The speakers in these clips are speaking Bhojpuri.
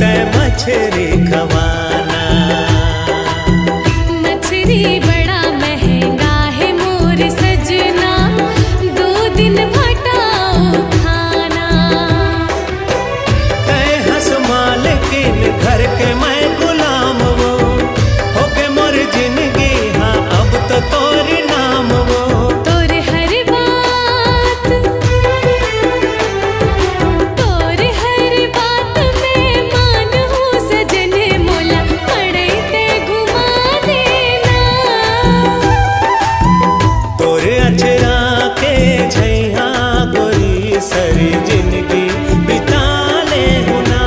तय मछरी खवाना। मछरी बड़ा महंगा है मोर सजना, 2 दिन भटाओ खाना। तय हंस मालकिन घर के मैं गुलाम वो, होके मोर जिंदगी हाँ अब तो तोरी नाम वो। तोर हर बात में मान हूँ सजन मोला, पड़े ते घुमा देना। तोरे अचरा के छैया गोरी सरी जिंदगी बिता ले हुना।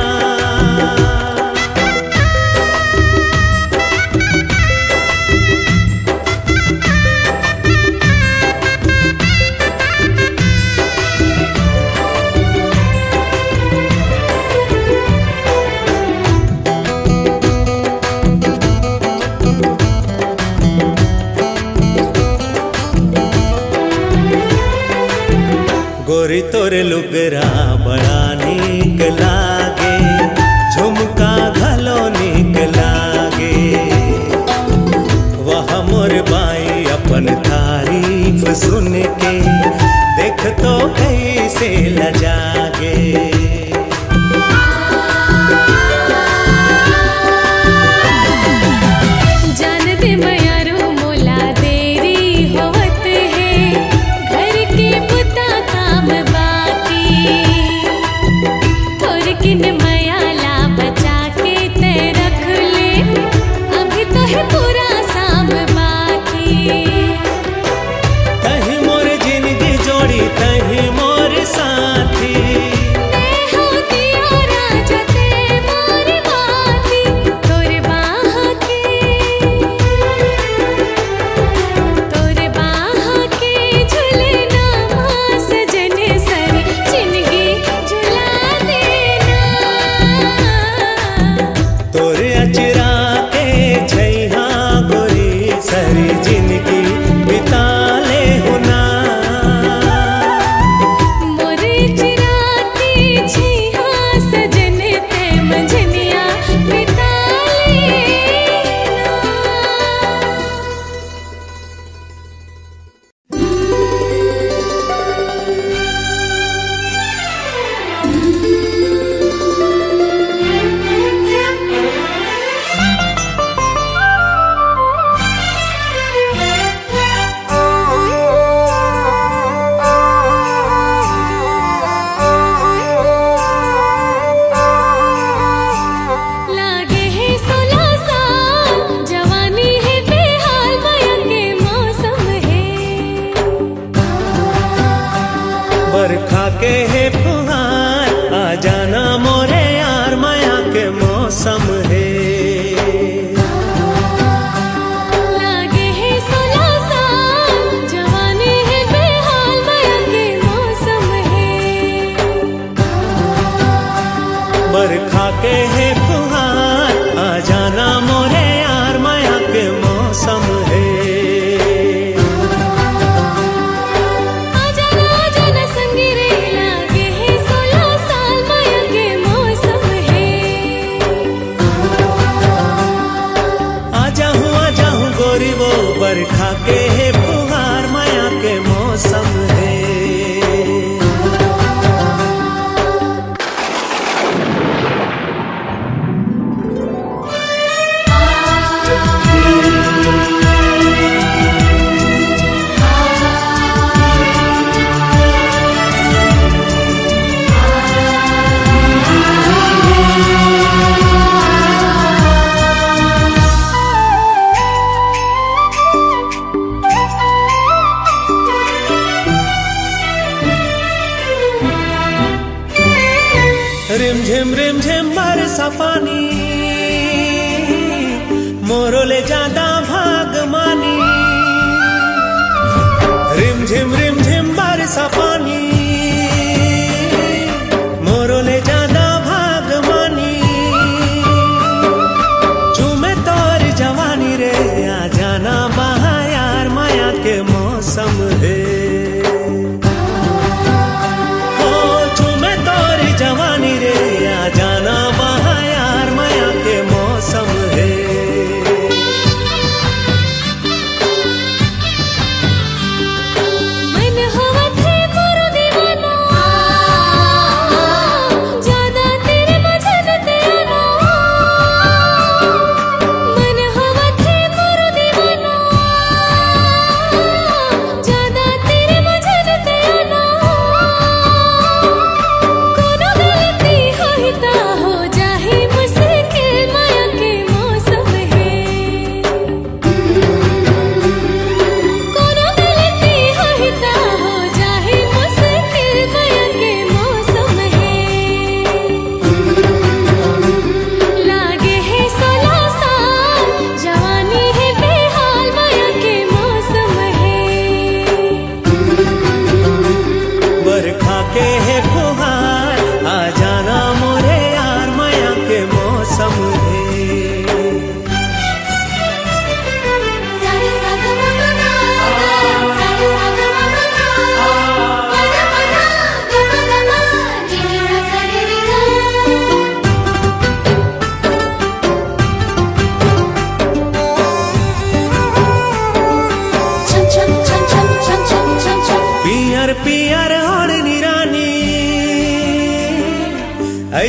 गोरी तोरे लुगरा बड़ा नीक लागे, झुमका घलो नीक लागे। वह मोर बाई अपन तारीफ सुन के देख तो कैसे लजागे। जान दे मयारो मोला देरी होवत है, घर के बुता काम बाकी। थोर किन मयाला बचा के ते रख ले, अभी तो है पूरा शाम बाकी। तही मोर जिंदगी जोड़ी तही मोर साथी। मैं हो दिया राजा ते मोर बाती, तोर बाह के झुलना माँ सजन सरी, जिंदगी झुला देना। तोरे अचरा के छैया गोरी सरी जिंदगी बिता ले हुना। मोरे चिराती छैया सजन ते मंझनिया बिता लेना। लागे है 16 साल, जवानी है बेहाल, माया के मौसम है। बरखा के है फुहार, आ जाना मोरे यार, माया के मौसम है। लागे है 16 साल, जवानी है बेहाल, माया के मौसम है। बरखा के है फुहार, आ जाना मोरे यार, माया के मौसम है। आजा ना संगी रे, लागे है 16 साल, माया के मौसम है। आजा हूँ गोरी वो, बरखा के है फुहार, माया के मौसम है। रिमझिम बरसा पानी, मोरो ले जादा भाग मानी। रिमझिम बरसा पानी, मोरो ले जादा भाग मानी। चूमे तोर जवानी रे, आ जाना बहा यार, माया के मौसम है। जवानी रे, आ जाना बहा यार,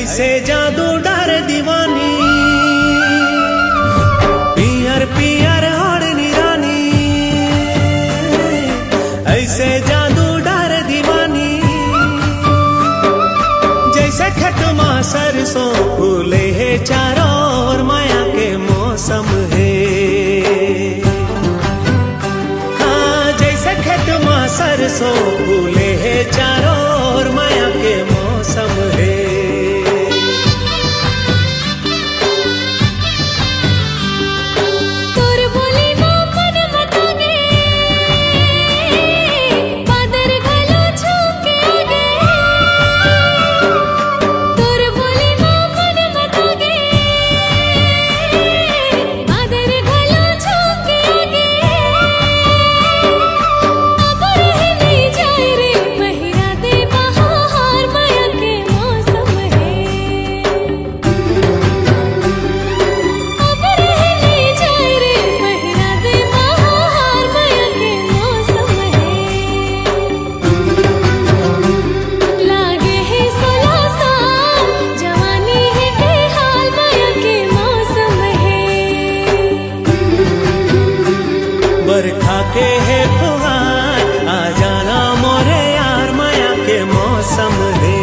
ऐसे जादू डार दीवानी पियर पियर ओढ़नी रानी, ऐसे जादू डार दीवानी जैसे खटमा सरसों फूले है चारों ओर माया के मौसम है। हाँ जैसे खटमा सरसों फूले है चारों ओर माया के मौसम है। बरखा के है फुहार आ जाना मोरे यार माया के मौसम है।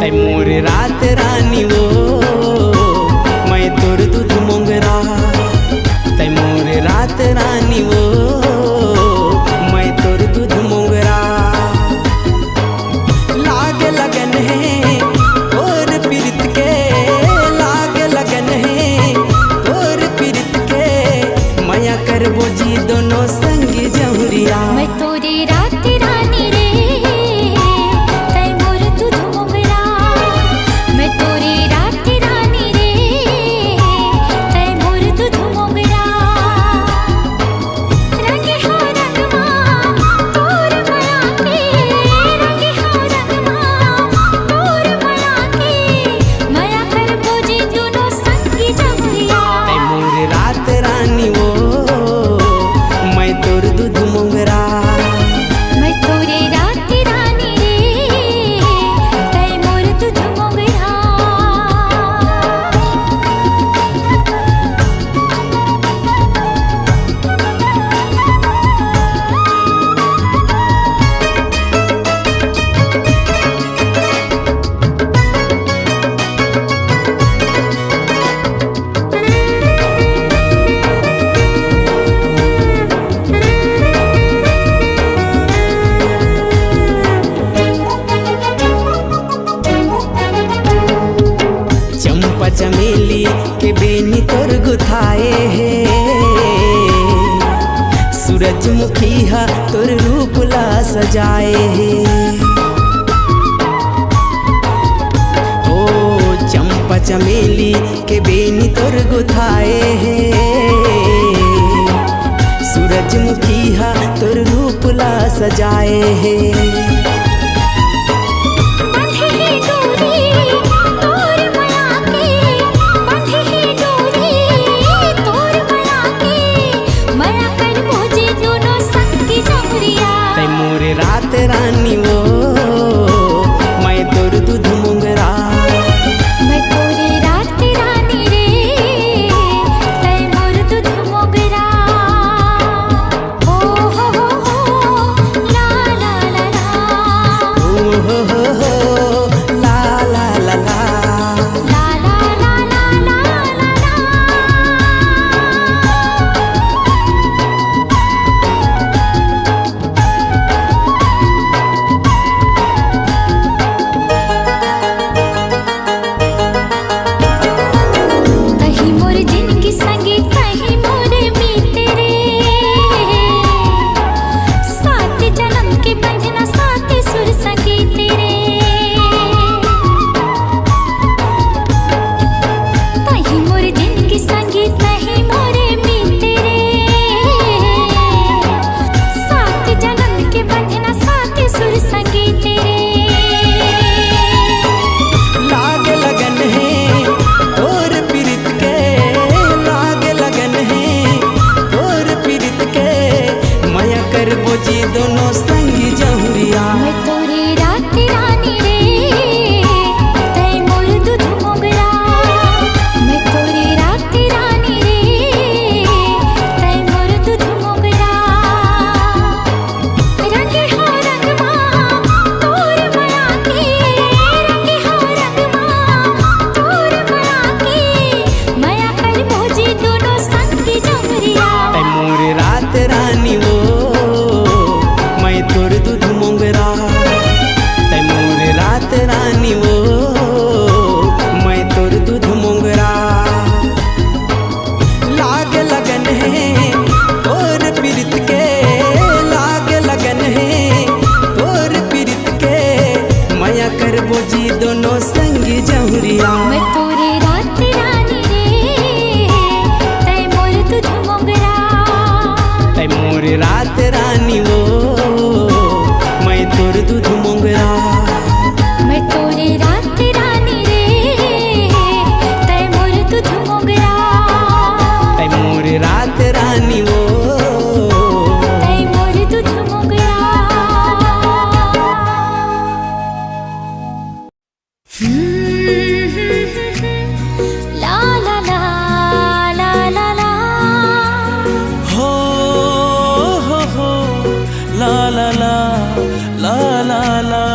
मोर रात रानी वो मैं तोर दूध मोंगरा, तै मोर रात रानी वो मैं तोर दूध मोंगरा। लाग लगन है तोर पीरित के, लाग लगन है तोर पीरित के, माया करबो जी दोनों संग जहुरिया। मैं तोरी रात रानी रे चमेली के बेनी तोर गुथाए है, सूरजमुखी हा तोर रूप ला सजाए है। ओ चंपा चमेली के बेनी तोर गुथाए है, सूरजमुखी हा तोर रूप ला सजाए है। रात रानी वो मैं तोर दूध मोंगरा, मैं तोरी रात रानी रे तै मोर दूध मोंगरा। ओ हो ला ला ला ला रानी वो मैं तोर दूध मोंगरा। लाग लगन है तोर प्रीत के, लाग लगन है तोर प्रीत के, माया करबो जी दोनों संगी जहुरिया। मैं तोरे रात रानी रे तै मोर दूध मोगरा। तै मोर रात रानी वो मैं तोर दूध मोंगरा। मैं तोरे रात रानी रे तै मोर दूध मोगरा। तै मोर रात रानी वो तै मोर दूध मोगरा। ला ला ला ला ला ला हो ला ला ला ला ला ला।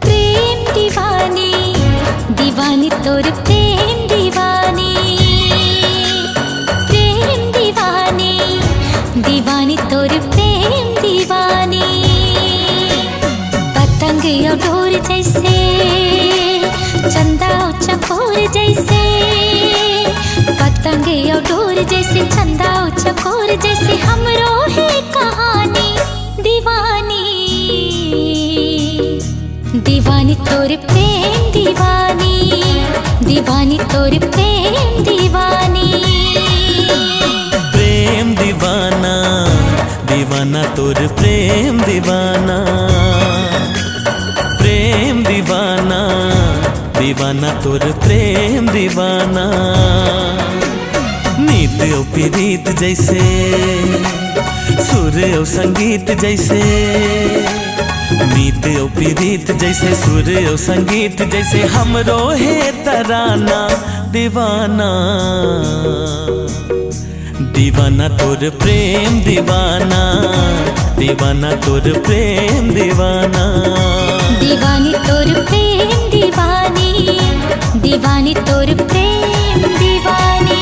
प्रेम दीवानी दीवानी तोर प्रेम दीवानी। प्रेम दीवानी दीवानी तोर प्रेम दीवानी। पतंग या डोर जैसे चंदा चकोर जैसे। पतंग या डोर जैसे चंदा चकोर जैसे हमरो है कहानी दीवानी। दीवानी तोर प्रेम दीवानी। दीवानी तोर प्रेम दीवानी। प्रेम दीवाना दीवाना तोर प्रेम दीवाना। प्रेम दीवाना दीवाना तोर प्रेम दीवाना। नीत और प्रीत जैसे सुर और संगीत जैसे। नीत और प्रीत जैसे सुर और संगीत जैसे हमरो है तराना दीवाना। दीवाना तोर प्रेम दीवाना। दीवाना तोर प्रेम दीवाना। दीवानी तोर प्रेम दीवानी। दीवानी तोर प्रेम दीवानी।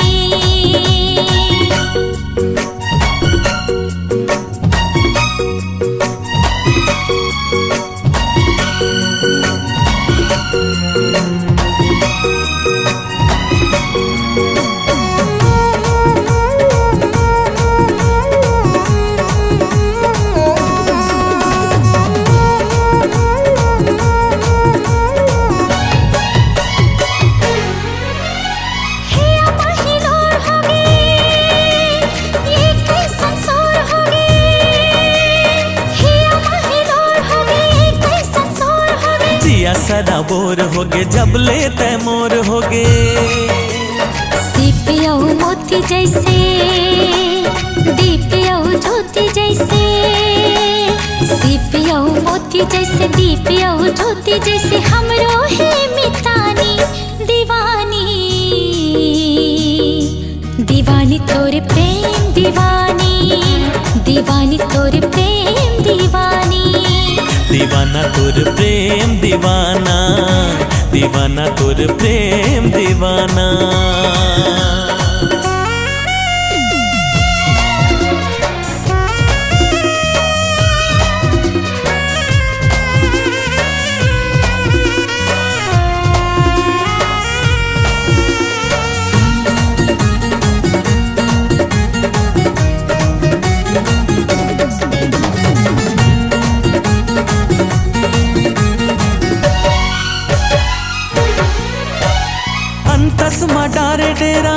सदा बोर होगे जब ले तैमोर होगे। सीपिया मोती जैसे दीपिया ज्योति जैसे। सीपिया मोती जैसे दीपिया ज्योति जैसे हमरो है मितानी दीवानी। दीवानी तोर प्रेम दीवानी। दीवानी तोर प्रेम दीवानी। दीवाना तोर प्रेम दीवाना। दीवाना तोर प्रेम दीवाना। अंतसमा डारे डेरा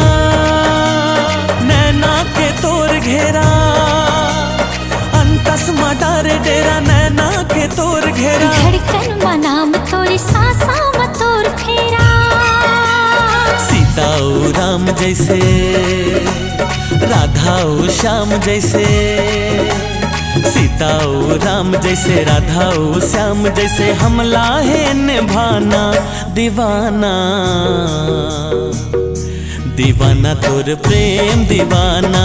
नैना के तोर घेरा। अंतसमा डारे डेरा नैना के तोर घेरा। धड़कन मा नाम तोरी सांसा मा तोर फेरा। सीता ओ राम जैसे राधा ओ श्याम जैसे। सीता ओ राम जैसे राधा ओ श्याम जैसे हमला है निभाना दीवाना। दीवाना तोर प्रेम दीवाना,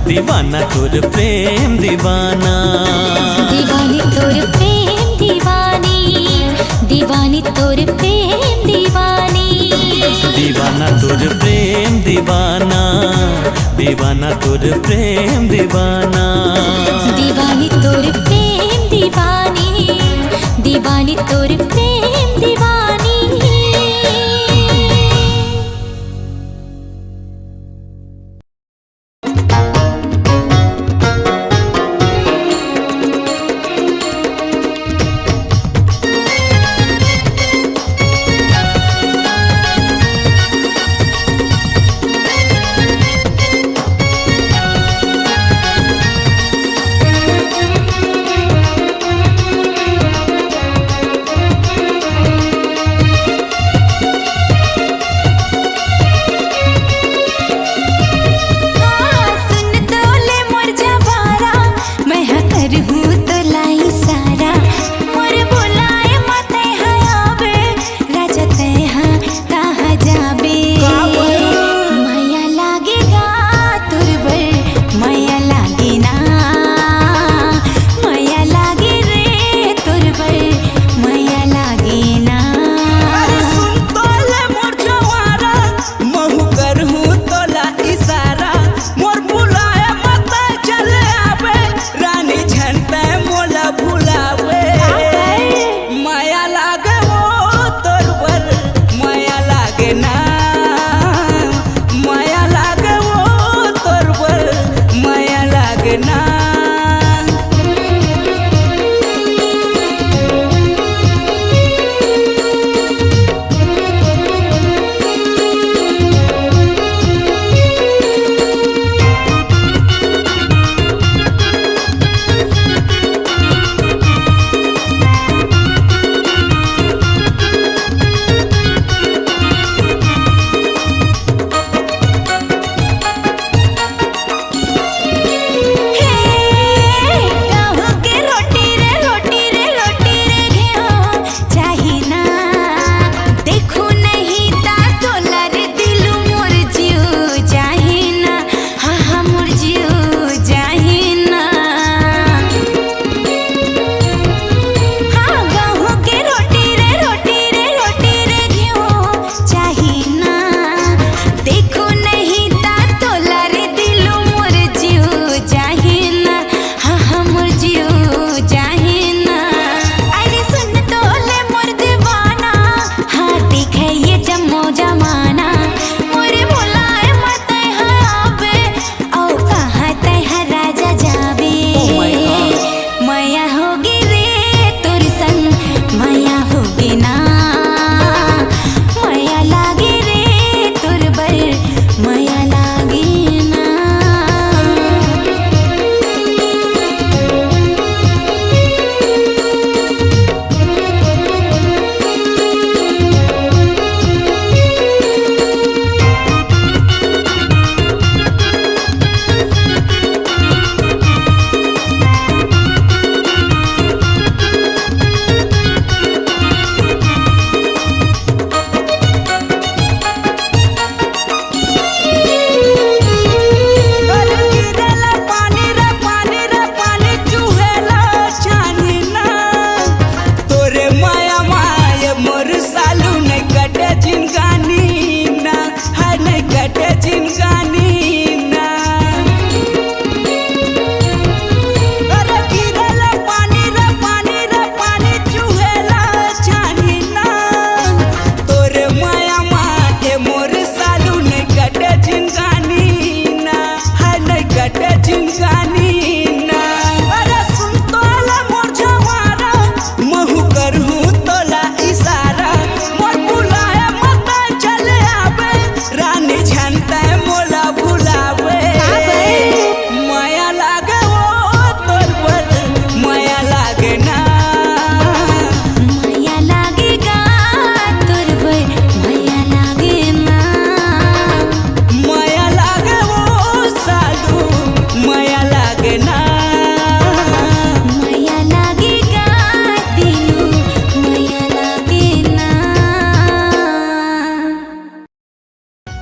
दीवाना तोर प्रेम दीवाना। दीवानी तोर प्रेम दीवानी, दीवानी तोर प्रेम दीवानी। दीवाना तोर प्रेम दीवाना, दीवाना तोर प्रेम दीवाना। दीवानी तोर प्रेम दीवानी, दीवानी तोर प्रेम दीवानी।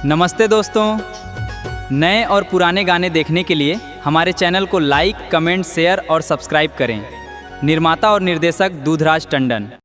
नमस्ते दोस्तों, नए और पुराने गाने देखने के लिए हमारे चैनल को लाइक, कमेंट, शेयर और सब्सक्राइब करें। निर्माता और निर्देशक दूधराज टंडन।